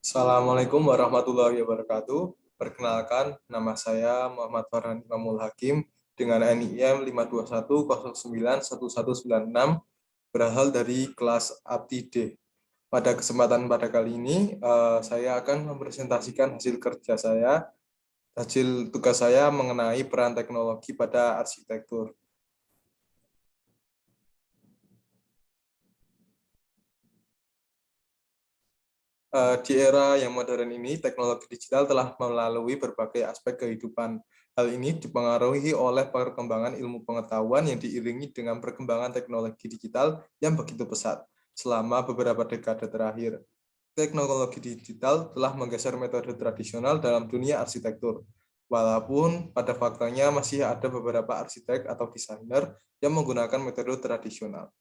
Assalamualaikum warahmatullahi wabarakatuh. Perkenalkan, nama saya Muhammad Farhan Imamul Hakim dengan NIM 521091196 berasal dari kelas Abdi D. Pada kali ini, saya akan mempresentasikan hasil kerja saya, hasil tugas saya mengenai peran teknologi pada arsitektur. Di era yang modern ini, teknologi digital telah melalui berbagai aspek kehidupan. Hal ini dipengaruhi oleh perkembangan ilmu pengetahuan yang diiringi dengan perkembangan teknologi digital yang begitu pesat. Selama beberapa dekade terakhir, teknologi digital telah menggeser metode tradisional dalam dunia arsitektur. Walaupun pada faktanya masih ada beberapa arsitek atau desainer yang menggunakan metode tradisional.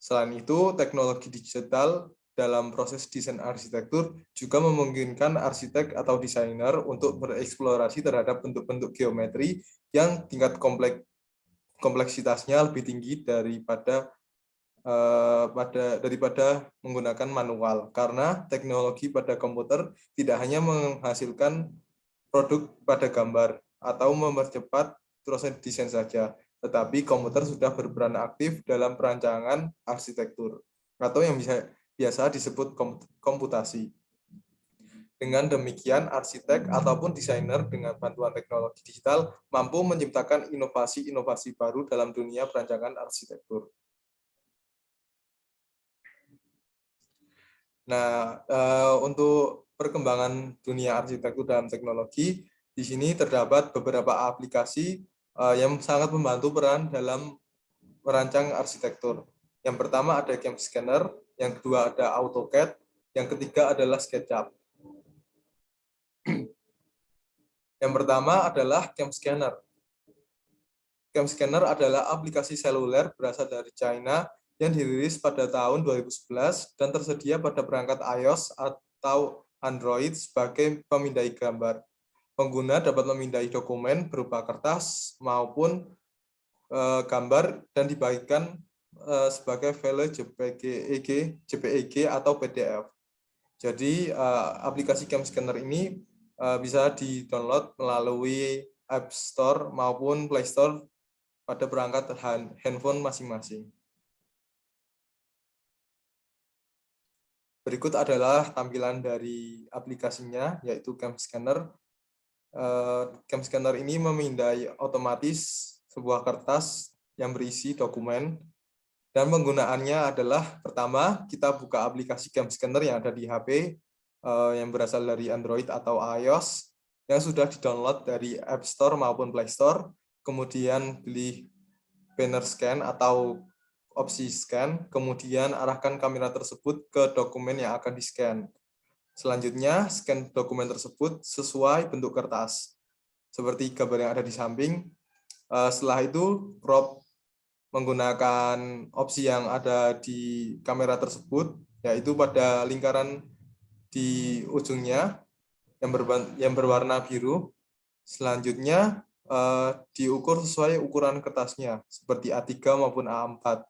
Selain itu, teknologi digital dalam proses desain arsitektur juga memungkinkan arsitek atau desainer untuk bereksplorasi terhadap bentuk-bentuk geometri yang tingkat kompleksitasnya lebih tinggi daripada menggunakan manual. Karena teknologi pada komputer tidak hanya menghasilkan produk pada gambar atau mempercepat proses desain saja, tetapi komputer sudah berperan aktif dalam perancangan arsitektur atau yang biasa disebut komputasi. Dengan demikian, arsitek ataupun desainer dengan bantuan teknologi digital mampu menciptakan inovasi-inovasi baru dalam dunia perancangan arsitektur. Nah, untuk perkembangan dunia arsitektur dalam teknologi, di sini terdapat beberapa aplikasi yang sangat membantu peran dalam merancang arsitektur. Yang pertama ada CAM Scanner, yang kedua ada AutoCAD, yang ketiga adalah SketchUp. Yang pertama adalah CAM Scanner. CAM Scanner adalah aplikasi seluler berasal dari China yang dirilis pada tahun 2011 dan tersedia pada perangkat iOS atau Android sebagai pemindai gambar. Pengguna dapat memindai dokumen berupa kertas maupun gambar dan dibagikan sebagai file JPEG atau PDF. Jadi aplikasi CAM Scanner ini bisa di-download melalui App Store maupun Play Store pada perangkat handphone masing-masing. Berikut adalah tampilan dari aplikasinya, yaitu CAM Scanner. CAM Scanner ini memindai otomatis sebuah kertas yang berisi dokumen, dan penggunaannya adalah, pertama, kita buka aplikasi CAM Scanner yang ada di HP, yang berasal dari Android atau iOS, yang sudah di-download dari App Store maupun Play Store, kemudian pilih banner scan atau opsi scan, kemudian arahkan kamera tersebut ke dokumen yang akan di-scan. Selanjutnya, scan dokumen tersebut sesuai bentuk kertas, seperti gambar yang ada di samping. Setelah itu, crop menggunakan opsi yang ada di kamera tersebut, yaitu pada lingkaran di ujungnya yang berwarna biru. Selanjutnya, diukur sesuai ukuran kertasnya, seperti A3 maupun A4.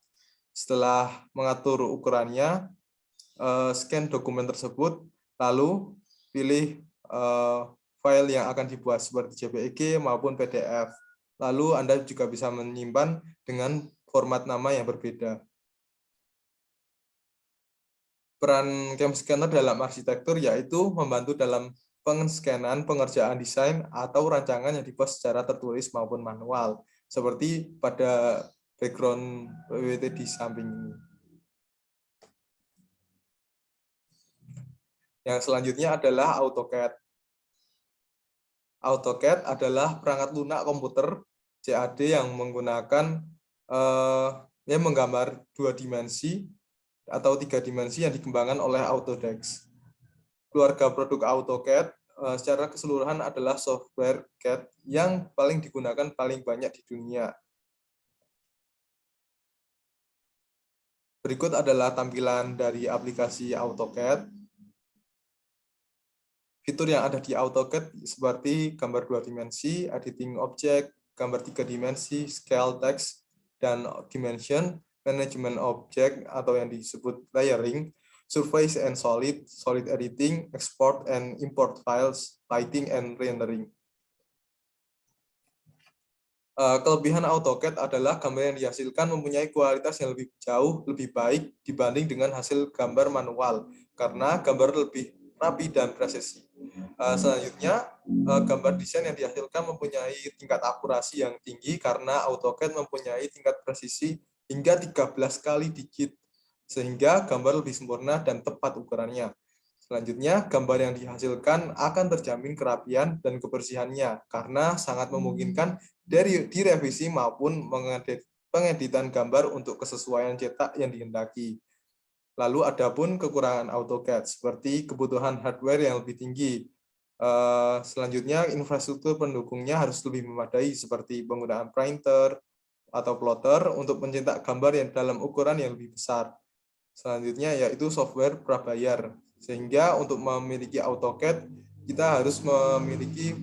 Setelah mengatur ukurannya, scan dokumen tersebut, lalu pilih file yang akan dibuat seperti JPEG maupun PDF. Lalu Anda juga bisa menyimpan dengan format nama yang berbeda. Peran CAM Scanner dalam arsitektur yaitu membantu dalam pengeskanan pengerjaan desain atau rancangan yang dibuat secara tertulis maupun manual, seperti pada background PPT di samping ini. Yang selanjutnya adalah AutoCAD. AutoCAD adalah perangkat lunak komputer CAD yang menggunakan yang menggambar 2 dimensi atau 3 dimensi yang dikembangkan oleh Autodesk. Keluarga produk AutoCAD secara keseluruhan adalah software CAD yang paling digunakan paling banyak di dunia. Berikut adalah tampilan dari aplikasi AutoCAD. Fitur yang ada di AutoCAD seperti gambar 2 dimensi, editing object, gambar 3 dimensi, scale text, dan dimension, management object atau yang disebut layering, surface and solid editing, export and import files, lighting and rendering. Kelebihan AutoCAD adalah gambar yang dihasilkan mempunyai kualitas yang lebih baik dibanding dengan hasil gambar manual karena gambar lebih rapi dan presisi. Selanjutnya, gambar desain yang dihasilkan mempunyai tingkat akurasi yang tinggi karena AutoCAD mempunyai tingkat presisi hingga 13 kali digit, sehingga gambar lebih sempurna dan tepat ukurannya. Selanjutnya, gambar yang dihasilkan akan terjamin kerapian dan kebersihannya karena sangat memungkinkan dari direvisi maupun pengeditan gambar untuk kesesuaian cetak yang dihendaki. Lalu adapun kekurangan AutoCAD seperti kebutuhan hardware yang lebih tinggi. Selanjutnya, infrastruktur pendukungnya harus lebih memadai seperti penggunaan printer atau plotter untuk mencetak gambar yang dalam ukuran yang lebih besar. Selanjutnya yaitu software prabayar. Sehingga untuk memiliki AutoCAD kita harus memiliki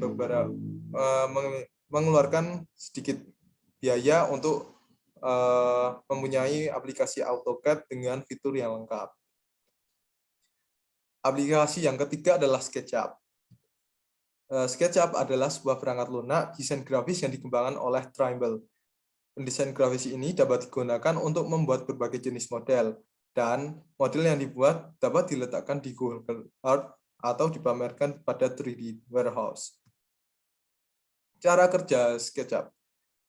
mengeluarkan sedikit biaya untuk mempunyai aplikasi AutoCAD dengan fitur yang lengkap. Aplikasi yang ketiga adalah SketchUp. SketchUp adalah sebuah perangkat lunak desain grafis yang dikembangkan oleh Trimble. Pendesain grafis ini dapat digunakan untuk membuat berbagai jenis model, dan model yang dibuat dapat diletakkan di Google Earth atau dipamerkan pada 3D Warehouse. Cara kerja SketchUp.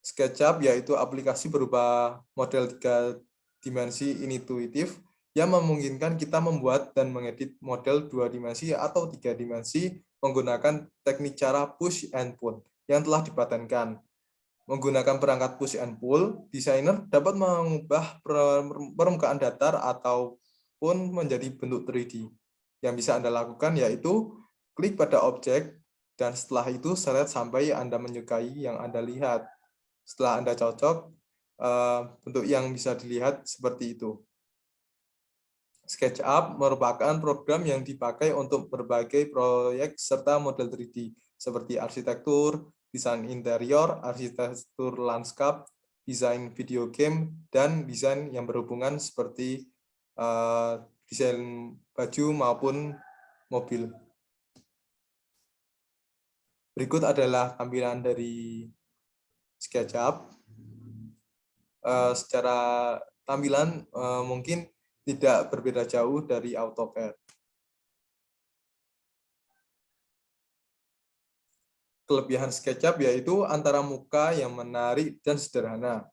SketchUp yaitu aplikasi berupa model 3 dimensi intuitif yang memungkinkan kita membuat dan mengedit model 2 dimensi atau 3 dimensi menggunakan teknik cara push and pull yang telah dipatenkan. Menggunakan perangkat push and pull, desainer dapat mengubah permukaan datar ataupun menjadi bentuk 3D. Yang bisa Anda lakukan yaitu klik pada objek, dan setelah itu seret sampai Anda menyukai yang Anda lihat. Setelah Anda cocok, bentuk yang bisa dilihat seperti itu. SketchUp merupakan program yang dipakai untuk berbagai proyek serta model 3D, seperti arsitektur, desain interior, arsitektur lanskap, desain video game, dan desain yang berhubungan seperti desain baju maupun mobil. Berikut adalah tampilan dari SketchUp. Secara tampilan mungkin tidak berbeda jauh dari AutoCAD. Kelebihan SketchUp yaitu antara muka yang menarik dan sederhana,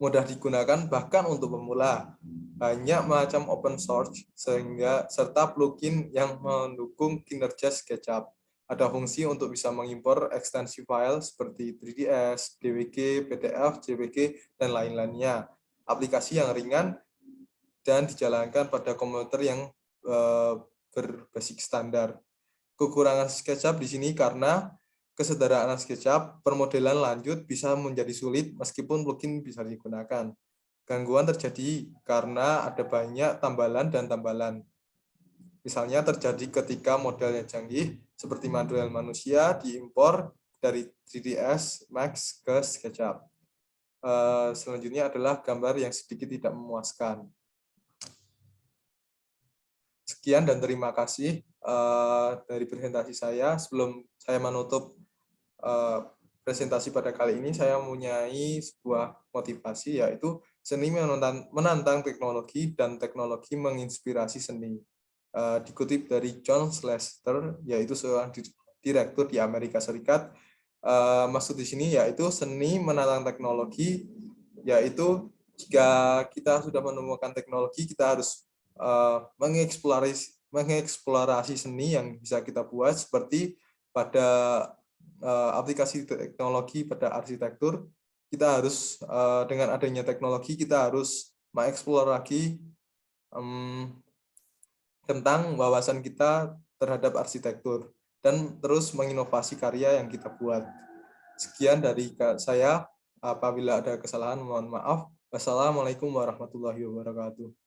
mudah digunakan bahkan untuk pemula, banyak macam open source, serta plugin yang mendukung kinerja SketchUp. Ada fungsi untuk bisa mengimpor ekstensi file seperti 3ds, DWG, PDF, JPG, dan lain-lainnya. Aplikasi yang ringan dan dijalankan pada komputer yang berbasis standar. Kekurangan SketchUp di sini karena kesederhanaan SketchUp, permodelan lanjut bisa menjadi sulit meskipun plugin bisa digunakan. Gangguan terjadi karena ada banyak tambalan dan tambalan. Misalnya terjadi ketika modelnya canggih, seperti model manusia diimpor dari 3ds Max ke SketchUp. Selanjutnya adalah gambar yang sedikit tidak memuaskan. Sekian dan terima kasih dari presentasi saya. Sebelum saya menutup presentasi pada kali ini, saya mempunyai sebuah motivasi, yaitu seni menantang teknologi dan teknologi menginspirasi seni. Dikutip dari John Schlesinger, yaitu seorang direktur di Amerika Serikat. Maksud di sini yaitu seni menantang teknologi, yaitu jika kita sudah menemukan teknologi, kita harus mengeksplorasi seni yang bisa kita buat, seperti pada aplikasi teknologi pada arsitektur. Kita harus dengan adanya teknologi kita harus mengeksplorasi tentang wawasan kita terhadap arsitektur dan terus menginovasi karya yang kita buat. Sekian dari saya. Apabila ada kesalahan mohon maaf. Wassalamualaikum warahmatullahi wabarakatuh.